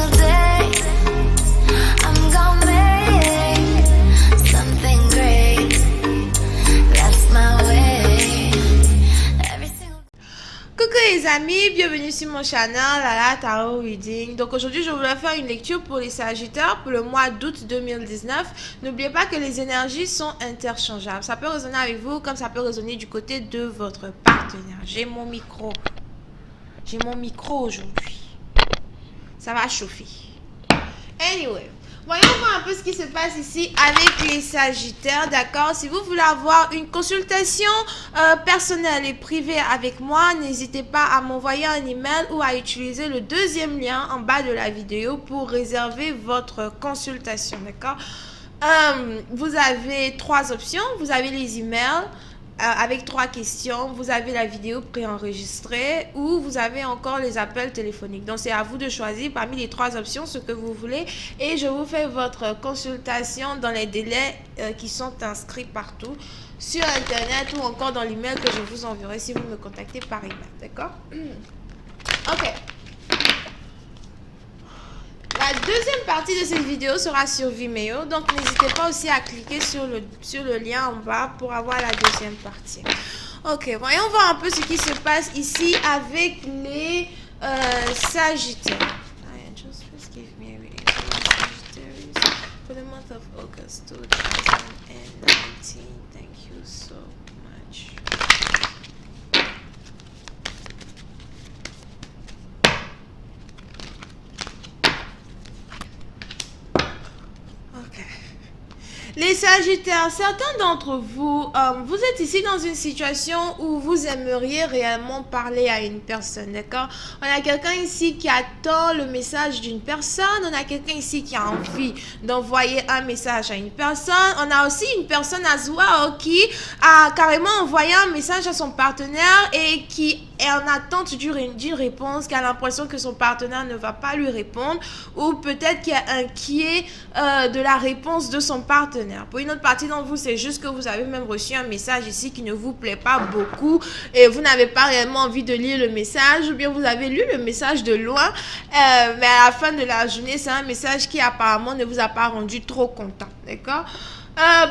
single day I'm gonna make something great. That's my way. Every single Coucou les amis, bienvenue sur mon channel Lala Tarot Reading. Donc aujourd'hui je voulais faire une lecture pour les Sagittaires pour le mois d'août 2019. N'oubliez pas que les énergies sont interchangeables. Ça peut résonner avec vous comme ça peut résonner du côté de votre partenaire. J'ai mon micro aujourd'hui. Ça va chauffer. Anyway, voyons voir un peu ce qui se passe ici avec les Sagittaires, d'accord? Si vous voulez avoir une consultation personnelle et privée avec moi, n'hésitez pas à m'envoyer un email ou à utiliser le deuxième lien en bas de la vidéo pour réserver votre consultation, d'accord? Vous avez trois options. Vous avez les emails avec 3 questions, vous avez la vidéo préenregistrée ou vous avez encore les appels téléphoniques. Donc, c'est à vous de choisir parmi les 3 options ce que vous voulez et je vous fais votre consultation dans les délais qui sont inscrits partout sur Internet ou encore dans l'email que je vous enverrai si vous me contactez par email. D'accord? Ok. La deuxième partie de cette vidéo sera sur Vimeo, donc n'hésitez pas aussi à cliquer sur le lien en bas pour avoir la deuxième partie. Ok, voyons voir un peu ce qui se passe ici avec les Sagittaires. Just please give me a reading for the month of August 2019. Thank you so much. Les Sagittaires, certains d'entre vous, vous êtes ici dans une situation où vous aimeriez réellement parler à une personne, d'accord? On a quelqu'un ici qui attend le message d'une personne, on a quelqu'un ici qui a envie d'envoyer un message à une personne, on a aussi une personne à Zoao qui a carrément envoyé un message à son partenaire et qui est en attente d'une réponse, qui a l'impression que son partenaire ne va pas lui répondre ou peut-être qui est inquiet de la réponse de son partenaire. Pour une autre partie d'entre vous, c'est juste que vous avez même reçu un message ici qui ne vous plaît pas beaucoup et vous n'avez pas réellement envie de lire le message ou bien vous avez lu le message de loin mais à la fin de la journée, c'est un message qui apparemment ne vous a pas rendu trop content, d'accord?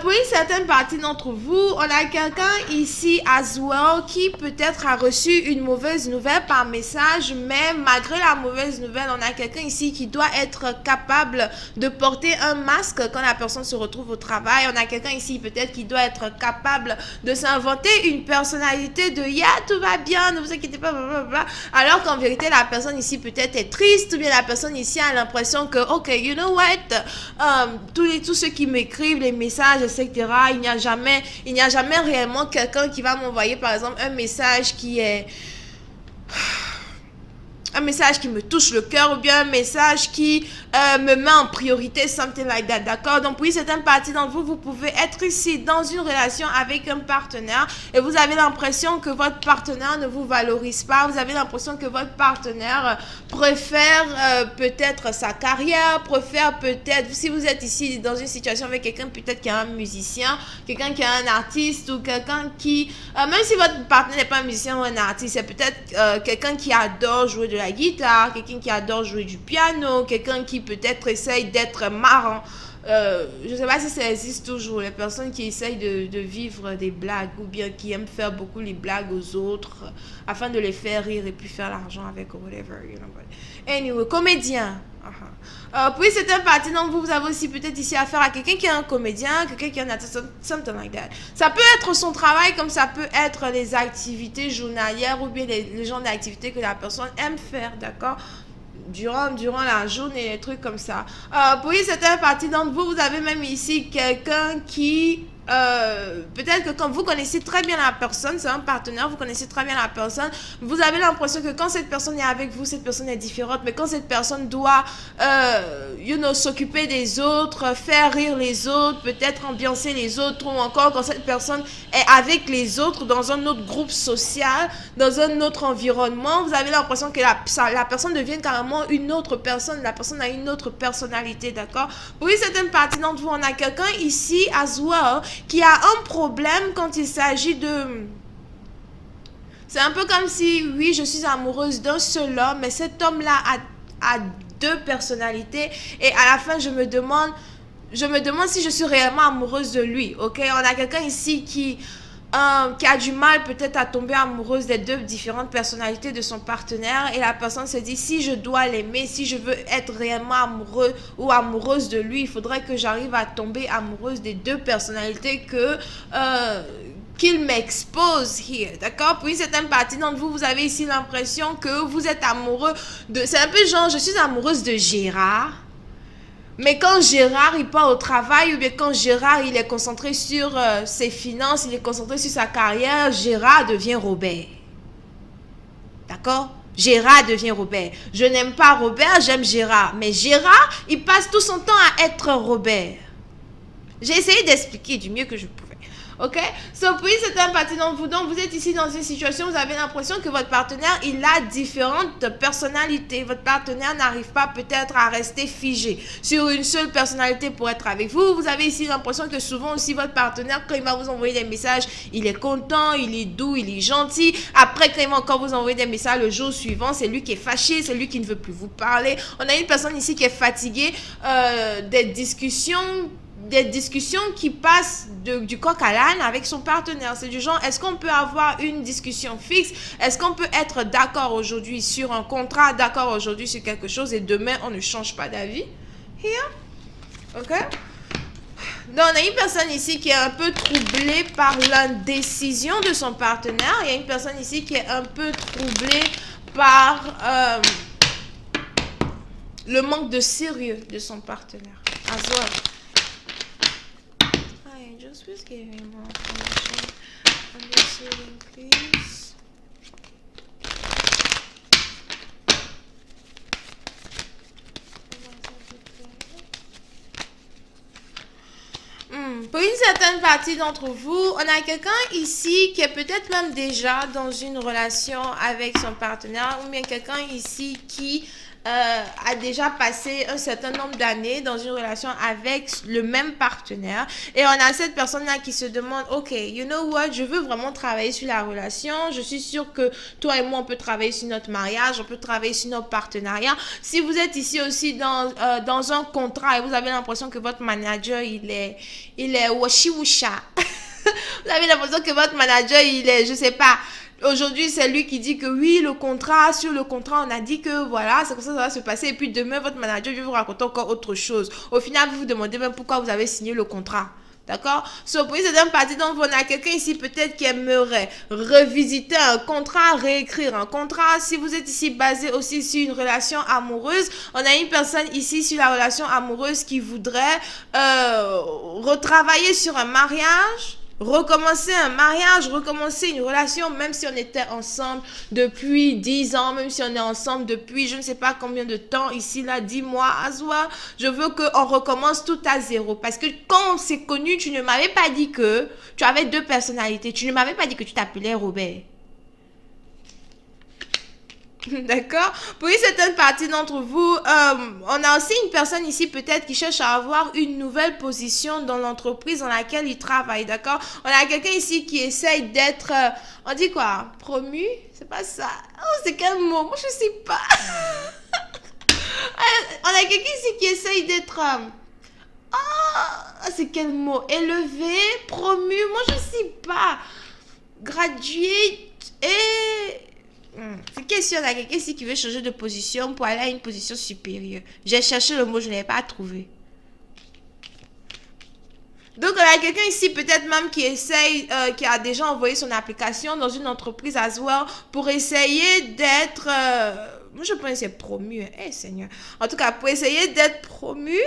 Pour une certaine partie d'entre vous, on a quelqu'un ici as well qui peut-être a reçu une mauvaise nouvelle par message, mais malgré la mauvaise nouvelle, on a quelqu'un ici qui doit être capable de porter un masque quand la personne se retrouve au travail. On a quelqu'un ici peut-être qui doit être capable de s'inventer une personnalité de « yeah, tout va bien, ne vous inquiétez pas, blablabla », alors qu'en vérité, la personne ici peut-être est triste ou bien la personne ici a l'impression que « ok, you know what, tous ceux qui m'écrivent, les messages, etc. Il n'y a jamais réellement quelqu'un qui va m'envoyer par exemple un message qui est un message qui me touche le cœur ou bien un message qui me met en priorité, something like that, d'accord? Donc, oui, certaines parties d'entre vous, vous pouvez être ici dans une relation avec un partenaire et vous avez l'impression que votre partenaire ne vous valorise pas, vous avez l'impression que votre partenaire préfère peut-être sa carrière, préfère peut-être, si vous êtes ici dans une situation avec quelqu'un peut-être qui est un musicien, quelqu'un qui est un artiste ou quelqu'un qui, même si votre partenaire n'est pas un musicien ou un artiste, c'est peut-être quelqu'un qui adore jouer de la guitare, quelqu'un qui adore jouer du piano, quelqu'un qui peut-être essaye d'être marrant. Je ne sais pas si ça existe toujours, les personnes qui essayent de vivre des blagues ou bien qui aiment faire beaucoup les blagues aux autres afin de les faire rire et puis faire l'argent avec ou whatever, you know. Anyway, comédien. Puis c'est un parti d'entre vous, vous avez aussi peut-être ici affaire à quelqu'un qui est un comédien, quelqu'un qui est un artiste, something like that. Ça peut être son travail comme ça peut être les activités journalières ou bien les genres d'activités que la personne aime faire, d'accord? Durant la journée, des trucs comme ça. Pour certaines parties d'entre vous, vous avez même ici quelqu'un qui peut-être que quand vous connaissez très bien la personne, c'est un partenaire, vous connaissez très bien la personne, vous avez l'impression que quand cette personne est avec vous, cette personne est différente, mais quand cette personne doit s'occuper des autres, faire rire les autres, peut-être ambiancer les autres, ou encore quand cette personne est avec les autres dans un autre groupe social, dans un autre environnement, vous avez l'impression que la personne devient carrément une autre personne, la personne a une autre personnalité, d'accord? Pour une certaine partie d'entre vous, on a quelqu'un ici, as well, qui a un problème quand il s'agit de... C'est un peu comme si, oui, je suis amoureuse d'un seul homme, mais cet homme-là a deux personnalités et à la fin, je me demande si je suis réellement amoureuse de lui, ok? On a quelqu'un ici qui a du mal peut-être à tomber amoureuse des deux différentes personnalités de son partenaire et la personne se dit si je dois l'aimer, si je veux être réellement amoureux ou amoureuse de lui, il faudrait que j'arrive à tomber amoureuse des deux personnalités qu'il m'expose here, d'accord? Puis certaines parties d'entre vous, vous avez ici l'impression que vous êtes amoureux de... C'est un peu genre, je suis amoureuse de Gérard. Mais quand Gérard, il part au travail ou bien quand Gérard, il est concentré sur ses finances, il est concentré sur sa carrière, Gérard devient Robert. D'accord? Gérard devient Robert. Je n'aime pas Robert, j'aime Gérard. Mais Gérard, il passe tout son temps à être Robert. J'ai essayé d'expliquer du mieux que je pouvais. Ok? So, puis c'est un parti d'entre vous. Donc, vous êtes ici dans une situation où vous avez l'impression que votre partenaire, il a différentes personnalités. Votre partenaire n'arrive pas peut-être à rester figé sur une seule personnalité pour être avec vous. Vous avez ici l'impression que souvent aussi votre partenaire, quand il va vous envoyer des messages, il est content, il est doux, il est gentil. Après, quand il va encore vous envoyer des messages le jour suivant, c'est lui qui est fâché, c'est lui qui ne veut plus vous parler. On a une personne ici qui est fatiguée des discussions qui passent du coq à l'âne avec son partenaire. C'est du genre, est-ce qu'on peut avoir une discussion fixe? Est-ce qu'on peut être d'accord aujourd'hui sur un contrat, d'accord aujourd'hui sur quelque chose et demain, on ne change pas d'avis? Here? Ok? Donc, on a une personne ici qui est un peu troublée par l'indécision de son partenaire. Il y a une personne ici qui est un peu troublée par le manque de sérieux de son partenaire. As well. Just please give me more information on this reading, please. Pour une certaine partie d'entre vous, on a quelqu'un ici qui est peut-être même déjà dans une relation avec son partenaire ou bien quelqu'un ici qui a déjà passé un certain nombre d'années dans une relation avec le même partenaire et on a cette personne-là qui se demande ok, you know what, je veux vraiment travailler sur la relation, je suis sûre que toi et moi on peut travailler sur notre mariage, on peut travailler sur notre partenariat. Si vous êtes ici aussi dans un contrat et vous avez l'impression que votre manager il est washi-wusha vous avez l'impression que votre manager il est, je sais pas, aujourd'hui, c'est lui qui dit que oui, sur le contrat, on a dit que voilà, c'est comme ça va se passer. Et puis demain, votre manager vient vous raconter encore autre chose. Au final, vous vous demandez même pourquoi vous avez signé le contrat. D'accord? So, pour c'est un parti dont on a quelqu'un ici peut-être qui aimerait revisiter un contrat, réécrire un contrat. Si vous êtes ici basé aussi sur une relation amoureuse, on a une personne ici sur la relation amoureuse qui voudrait retravailler sur un mariage. Recommencer un mariage, recommencer une relation, même si on était ensemble depuis 10 ans, même si on est ensemble depuis je ne sais pas combien de temps, ici, là, 10 mois, Azwa, je veux qu'on recommence tout à zéro. Parce que quand on s'est connus, tu ne m'avais pas dit que tu avais deux personnalités. Tu ne m'avais pas dit que tu t'appelais Robert. D'accord? Pour une certaine partie d'entre vous, on a aussi une personne ici peut-être qui cherche à avoir une nouvelle position dans l'entreprise dans laquelle il travaille. D'accord? On a quelqu'un ici qui essaye d'être, on dit quoi? Promu? C'est pas ça. Oh, c'est quel mot? Moi, je sais pas. On a quelqu'un ici qui essaye d'être... c'est quel mot? Élevé? Promu? Moi, je sais pas. Gradué et... C'est question, il y a quelqu'un ici qui veut changer de position pour aller à une position supérieure. J'ai cherché le mot, je ne l'ai pas trouvé. Donc, il y a quelqu'un ici peut-être même qui essaye, qui a déjà envoyé son application dans une entreprise as well pour essayer d'être... moi, je pense que c'est promu. Eh, Seigneur. En tout cas, pour essayer d'être promu...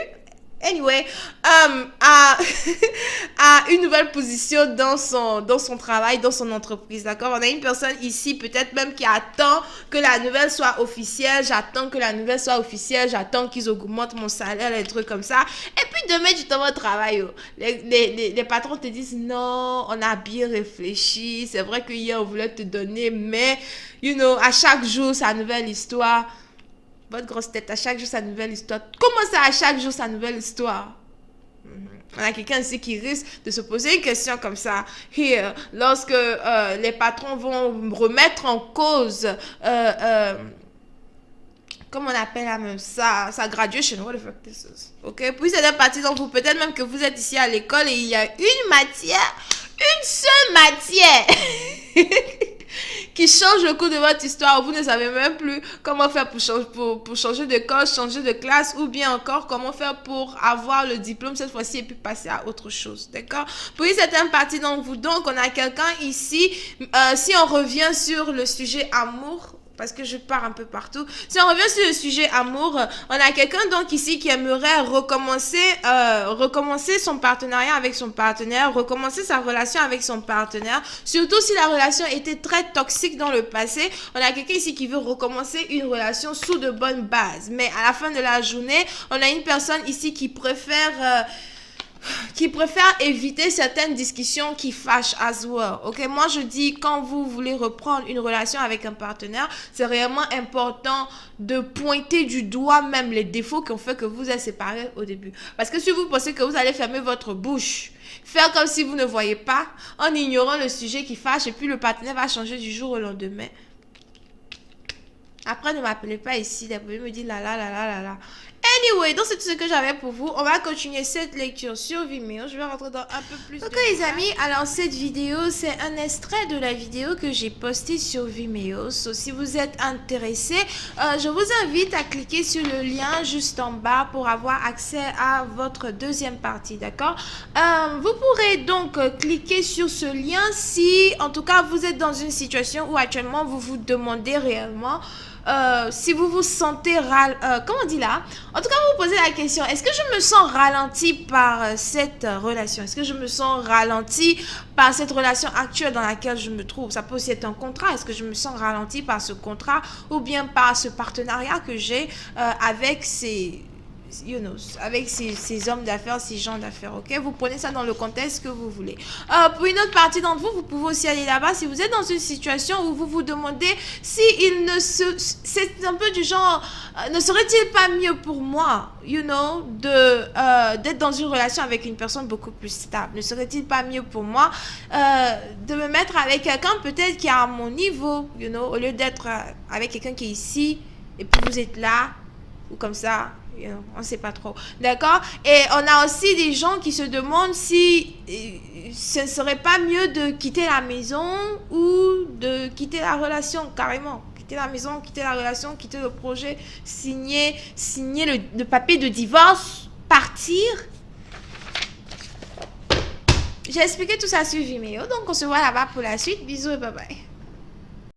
Anyway, à une nouvelle position dans son travail, dans son entreprise, d'accord? On a une personne ici, peut-être même qui attend que la nouvelle soit officielle, j'attends qu'ils augmentent mon salaire, les trucs comme ça. Et puis demain, tu t'en vas au travail. Les patrons te disent, non, on a bien réfléchi, c'est vrai que hier, on voulait te donner, mais, you know, à chaque jour, sa nouvelle histoire. Votre grosse tête, à chaque jour sa nouvelle histoire. Comment ça, à chaque jour sa nouvelle histoire? On a quelqu'un ici qui risque de se poser une question comme ça. Here, lorsque les patrons vont remettre en cause comme on appelle la même sa graduation, what the fuck this is. Ok, puis c'est une partie donc vous, peut-être même que vous êtes ici à l'école et il y a une seule matière qui change le cours de votre histoire. Vous ne savez même plus comment faire pour changer de coche, changer de classe, ou bien encore comment faire pour avoir le diplôme cette fois-ci et puis passer à autre chose. D'accord? Puis c'est une partie d'entre vous. Donc, on a quelqu'un ici. Si on revient sur le sujet amour, parce que je pars un peu partout. Si on revient sur le sujet amour, on a quelqu'un donc ici qui aimerait recommencer son partenariat avec son partenaire, recommencer sa relation avec son partenaire, surtout si la relation était très toxique dans le passé. On a quelqu'un ici qui veut recommencer une relation sous de bonnes bases. Mais à la fin de la journée, on a une personne ici qui préfère éviter certaines discussions qui fâchent as well. Ok, moi je dis, quand vous voulez reprendre une relation avec un partenaire, c'est réellement important de pointer du doigt même les défauts qui ont fait que vous êtes séparés au début. Parce que si vous pensez que vous allez fermer votre bouche, faire comme si vous ne voyez pas, en ignorant le sujet qui fâche, et puis le partenaire va changer du jour au lendemain. Après, ne m'appelez pas ici, vous me dites là. Anyway, donc c'est tout ce que j'avais pour vous. On va continuer cette lecture sur Vimeo. Je vais rentrer dans un peu plus. Ok les amis, alors cette vidéo, c'est un extrait de la vidéo que j'ai postée sur Vimeo. So, si vous êtes intéressé, je vous invite à cliquer sur le lien juste en bas pour avoir accès à votre deuxième partie, d'accord? Vous pourrez donc cliquer sur ce lien si, en tout cas, vous êtes dans une situation où actuellement vous vous demandez réellement si vous vous sentez comment on dit là, en tout cas vous vous posez la question, est-ce que je me sens ralenti par cette relation, est-ce que je me sens ralenti par cette relation actuelle dans laquelle je me trouve? Ça peut aussi être un contrat, est-ce que je me sens ralenti par ce contrat ou bien par ce partenariat que j'ai avec ces hommes d'affaires, ces gens d'affaires, ok? Vous prenez ça dans le contexte que vous voulez. Pour une autre partie d'entre vous, vous pouvez aussi aller là-bas si vous êtes dans une situation où vous vous demandez si c'est un peu du genre, ne serait-il pas mieux pour moi, d'être dans une relation avec une personne beaucoup plus stable? Ne serait-il pas mieux pour moi de me mettre avec quelqu'un peut-être qui est à mon niveau, au lieu d'être avec quelqu'un qui est ici et puis vous êtes là, ou comme ça? On ne sait pas trop, d'accord? Et on a aussi des gens qui se demandent si ce ne serait pas mieux de quitter la maison ou de quitter la relation carrément. Quitter la maison, quitter la relation, quitter le projet, signer le papier de divorce, partir. J'ai expliqué tout ça sur Vimeo, donc on se voit là-bas pour la suite. Bisous et bye bye.